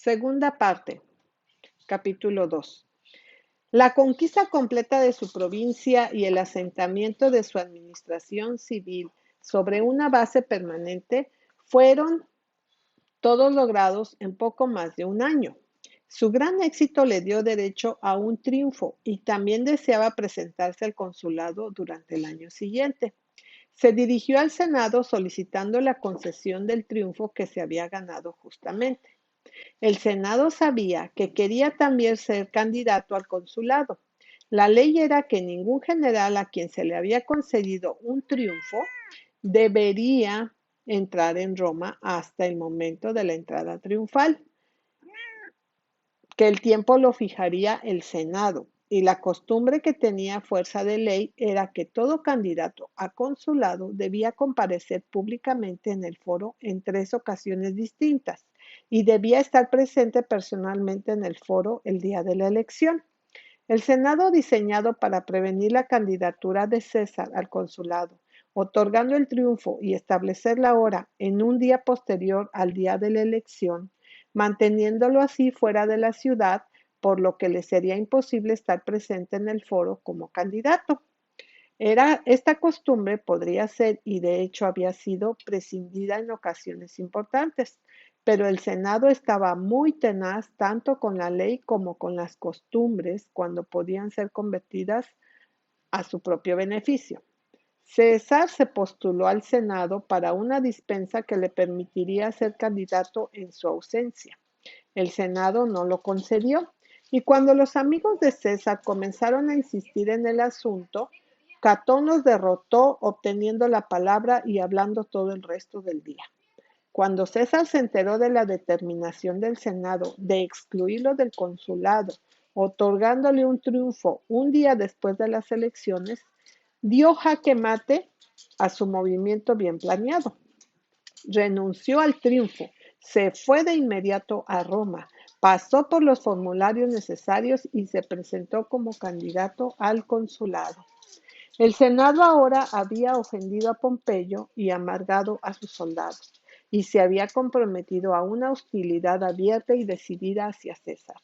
Segunda parte, capítulo 2. La conquista completa de su provincia y el asentamiento de su administración civil sobre una base permanente fueron todos logrados en poco más de un año. Su gran éxito le dio derecho a un triunfo y también deseaba presentarse al consulado durante el año siguiente. Se dirigió al Senado solicitando la concesión del triunfo que se había ganado justamente. El Senado sabía que quería también ser candidato al consulado. La ley era que ningún general a quien se le había concedido un triunfo debería entrar en Roma hasta el momento de la entrada triunfal, que el tiempo lo fijaría el Senado, y la costumbre que tenía fuerza de ley era que todo candidato a consulado debía comparecer públicamente en el foro en 3 ocasiones distintas y debía estar presente personalmente en el foro el día de la elección. El Senado, diseñado para prevenir la candidatura de César al consulado, otorgando el triunfo y establecer la hora en un día posterior al día de la elección, manteniéndolo así fuera de la ciudad, por lo que le sería imposible estar presente en el foro como candidato. Esta costumbre podría ser, y de hecho había sido, prescindida en ocasiones importantes, pero el Senado estaba muy tenaz tanto con la ley como con las costumbres cuando podían ser convertidas a su propio beneficio. César se postuló al Senado para una dispensa que le permitiría ser candidato en su ausencia. El Senado no lo concedió, y cuando los amigos de César comenzaron a insistir en el asunto, Catón los derrotó obteniendo la palabra y hablando todo el resto del día. Cuando César se enteró de la determinación del Senado de excluirlo del consulado, otorgándole un triunfo un día después de las elecciones, dio jaque mate a su movimiento bien planeado. Renunció al triunfo, se fue de inmediato a Roma, pasó por los formularios necesarios y se presentó como candidato al consulado. El Senado ahora había ofendido a Pompeyo y amargado a sus soldados, y se había comprometido a una hostilidad abierta y decidida hacia César.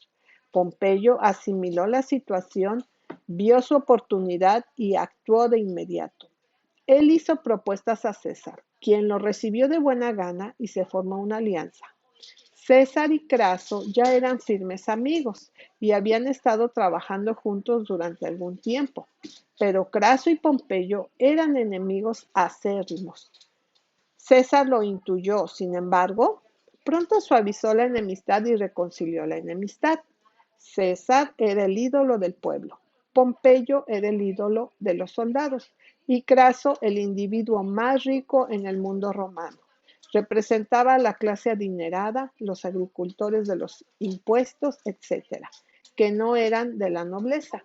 Pompeyo asimiló la situación, vio su oportunidad y actuó de inmediato. Él hizo propuestas a César, quien lo recibió de buena gana y se formó una alianza. César y Craso ya eran firmes amigos y habían estado trabajando juntos durante algún tiempo, pero Craso y Pompeyo eran enemigos acérrimos. César lo intuyó, sin embargo, pronto suavizó la enemistad y reconcilió la enemistad. César era el ídolo del pueblo, Pompeyo era el ídolo de los soldados y Craso el individuo más rico en el mundo romano. Representaba a la clase adinerada, los agricultores de los impuestos, etc., que no eran de la nobleza.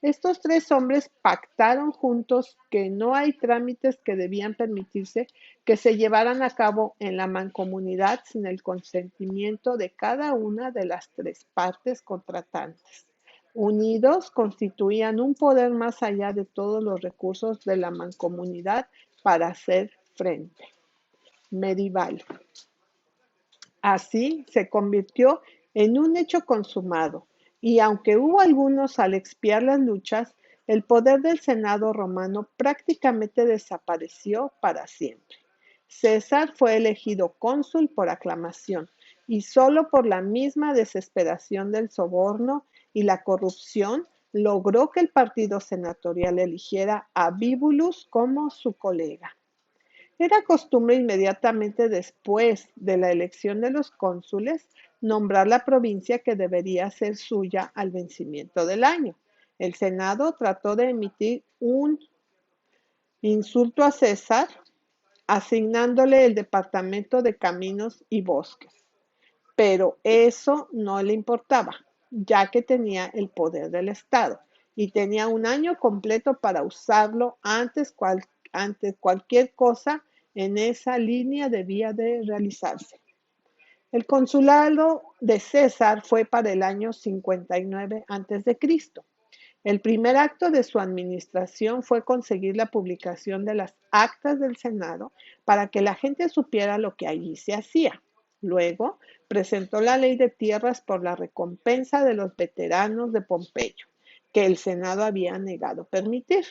Estos 3 hombres pactaron juntos que no hay trámites que debían permitirse que se llevaran a cabo en la mancomunidad sin el consentimiento de cada una de las 3 partes contratantes. Unidos constituían un poder más allá de todos los recursos de la mancomunidad para hacer frente. Medieval. Así se convirtió en un hecho consumado, y aunque hubo algunos al expiar las luchas, el poder del Senado romano prácticamente desapareció para siempre. César fue elegido cónsul por aclamación, y solo por la misma desesperación del soborno y la corrupción logró que el partido senatorial eligiera a Bibulus como su colega. Era costumbre inmediatamente después de la elección de los cónsules nombrar la provincia que debería ser suya al vencimiento del año. El Senado trató de emitir un insulto a César, asignándole el departamento de caminos y bosques, pero eso no le importaba, ya que tenía el poder del Estado y tenía un año completo para usarlo antes cualquier cosa en esa línea debía de realizarse. El consulado de César fue para el año 59 a.C. El primer acto de su administración fue conseguir la publicación de las actas del Senado para que la gente supiera lo que allí se hacía. Luego, presentó la ley de tierras por la recompensa de los veteranos de Pompeyo, que el Senado había negado permitir.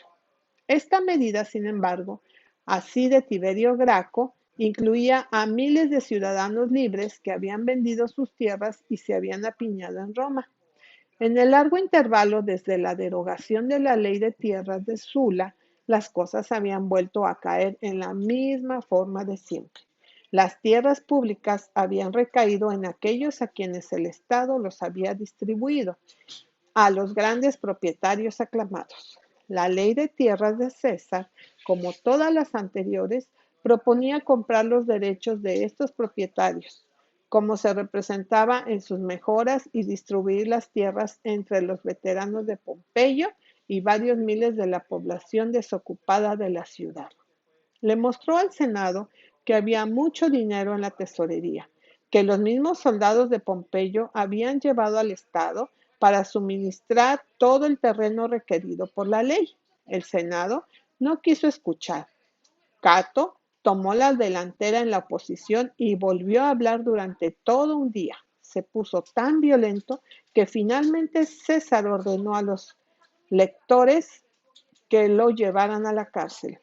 Esta medida, sin embargo, así de Tiberio Graco, incluía a miles de ciudadanos libres que habían vendido sus tierras y se habían apiñado en Roma. En el largo intervalo desde la derogación de la ley de tierras de Sula, las cosas habían vuelto a caer en la misma forma de siempre. Las tierras públicas habían recaído en aquellos a quienes el Estado los había distribuido, a los grandes propietarios aclamados. La ley de tierras de César, como todas las anteriores, proponía comprar los derechos de estos propietarios, como se representaba en sus mejoras, y distribuir las tierras entre los veteranos de Pompeyo y varios miles de la población desocupada de la ciudad. Le mostró al Senado que había mucho dinero en la tesorería, que los mismos soldados de Pompeyo habían llevado al Estado para suministrar todo el terreno requerido por la ley. El Senado no quiso escuchar. Cato tomó la delantera en la oposición y volvió a hablar durante todo un día. Se puso tan violento que finalmente César ordenó a los lectores que lo llevaran a la cárcel.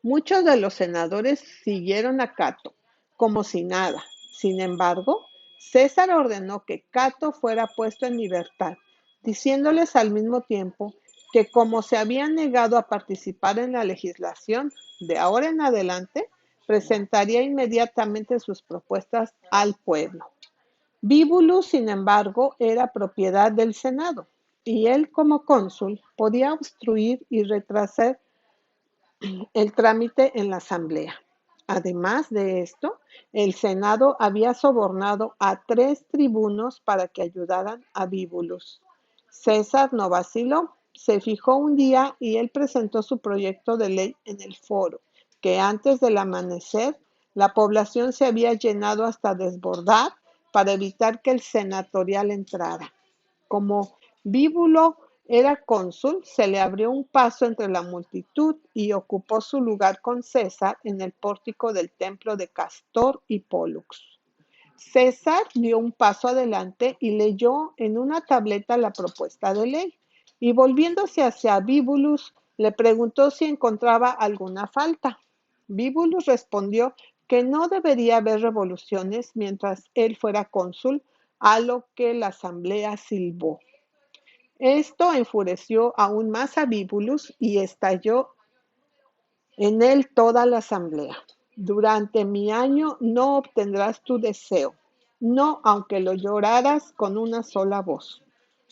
Muchos de los senadores siguieron a Cato como si nada. Sin embargo, César ordenó que Cato fuera puesto en libertad, diciéndoles al mismo tiempo que como se habían negado a participar en la legislación, de ahora en adelante presentaría inmediatamente sus propuestas al pueblo. Bibulus, sin embargo, era propiedad del Senado, y él como cónsul podía obstruir y retrasar el trámite en la Asamblea. Además de esto, el Senado había sobornado a 3 tribunos para que ayudaran a Bibulus. César no vaciló, se fijó un día y él presentó su proyecto de ley en el foro, que antes del amanecer la población se había llenado hasta desbordar para evitar que el senatorial entrara. Como Bíbulo era cónsul, se le abrió un paso entre la multitud y ocupó su lugar con César en el pórtico del templo de Castor y Pólux. César dio un paso adelante y leyó en una tableta la propuesta de ley, y volviéndose hacia Bíbulus, le preguntó si encontraba alguna falta. Bíbulus respondió que no debería haber revoluciones mientras él fuera cónsul, a lo que la asamblea silbó. Esto enfureció aún más a Bíbulus y estalló en él toda la asamblea. Durante mi año no obtendrás tu deseo, no aunque lo lloraras con una sola voz.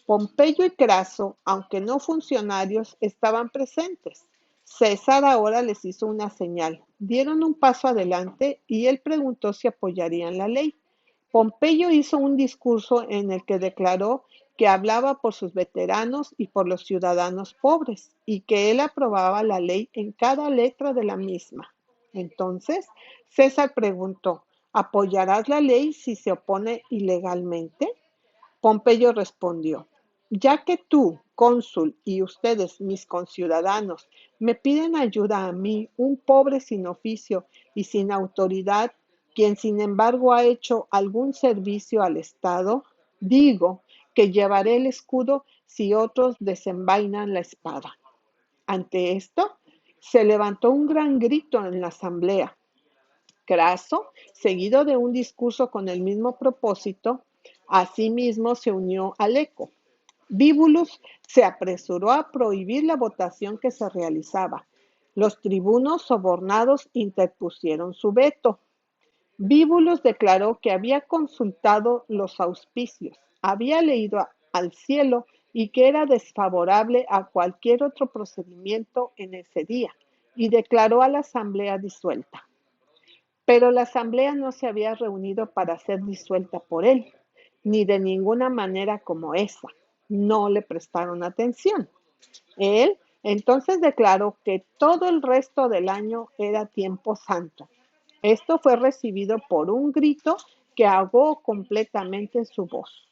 Pompeyo y Craso, aunque no funcionarios, estaban presentes. César ahora les hizo una señal. Dieron un paso adelante y él preguntó si apoyarían la ley. Pompeyo hizo un discurso en el que declaró que hablaba por sus veteranos y por los ciudadanos pobres, y que él aprobaba la ley en cada letra de la misma. Entonces, César preguntó: ¿apoyarás la ley si se opone ilegalmente? Pompeyo respondió: ya que tú, cónsul, y ustedes, mis conciudadanos, me piden ayuda a mí, un pobre sin oficio y sin autoridad, quien sin embargo ha hecho algún servicio al Estado, digo que llevaré el escudo si otros desenvainan la espada. Ante esto, se levantó un gran grito en la asamblea. Craso, seguido de un discurso con el mismo propósito, asimismo se unió al eco. Bíbulus se apresuró a prohibir la votación que se realizaba. Los tribunos sobornados interpusieron su veto. Bíbulus declaró que había consultado los auspicios, había leído al cielo y que era desfavorable a cualquier otro procedimiento en ese día, y declaró a la asamblea disuelta. Pero la asamblea no se había reunido para ser disuelta por él, ni de ninguna manera como esa. No le prestaron atención. Él entonces declaró que todo el resto del año era tiempo santo. Esto fue recibido por un grito que ahogó completamente su voz.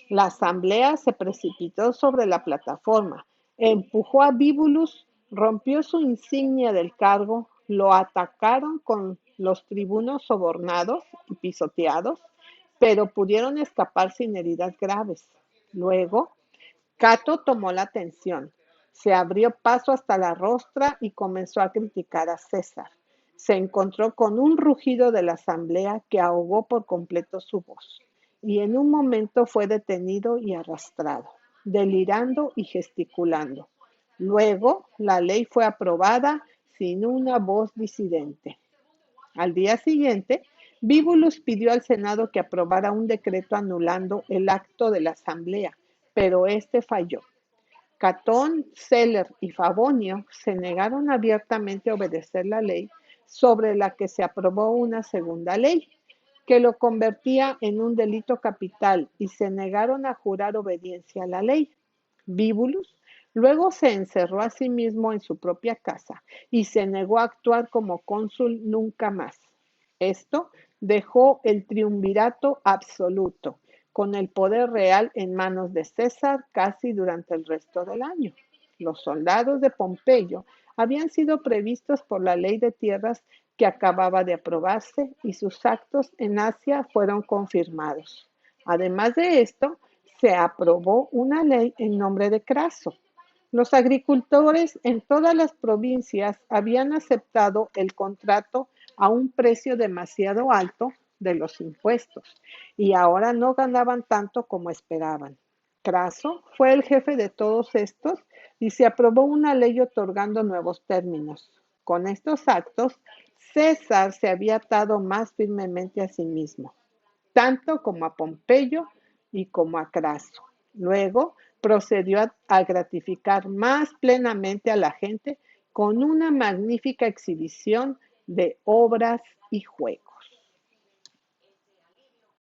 La asamblea se precipitó sobre la plataforma, empujó a Bíbulus, rompió su insignia del cargo, lo atacaron con los tribunos sobornados y pisoteados, pero pudieron escapar sin heridas graves. Luego, Cato tomó la atención, se abrió paso hasta la rostra y comenzó a criticar a César. Se encontró con un rugido de la asamblea que ahogó por completo su voz, y en un momento fue detenido y arrastrado, delirando y gesticulando. Luego, la ley fue aprobada sin una voz disidente. Al día siguiente, Bibulus pidió al Senado que aprobara un decreto anulando el acto de la asamblea, pero este falló. Catón, Celer y Favonio se negaron abiertamente a obedecer la ley, sobre la que se aprobó una segunda ley, que lo convertía en un delito capital, y se negaron a jurar obediencia a la ley. Bibulus luego se encerró a sí mismo en su propia casa y se negó a actuar como cónsul nunca más. Esto dejó el triunvirato absoluto, con el poder real en manos de César casi durante el resto del año. Los soldados de Pompeyo habían sido previstos por la ley de tierras que acababa de aprobarse, y sus actos en Asia fueron confirmados. Además de esto, se aprobó una ley en nombre de Craso. Los agricultores en todas las provincias habían aceptado el contrato a un precio demasiado alto de los impuestos, y ahora no ganaban tanto como esperaban. Craso fue el jefe de todos estos, y se aprobó una ley otorgando nuevos términos. Con estos actos, César se había atado más firmemente a sí mismo, tanto como a Pompeyo y como a Craso. Luego procedió a gratificar más plenamente a la gente con una magnífica exhibición de obras y juegos.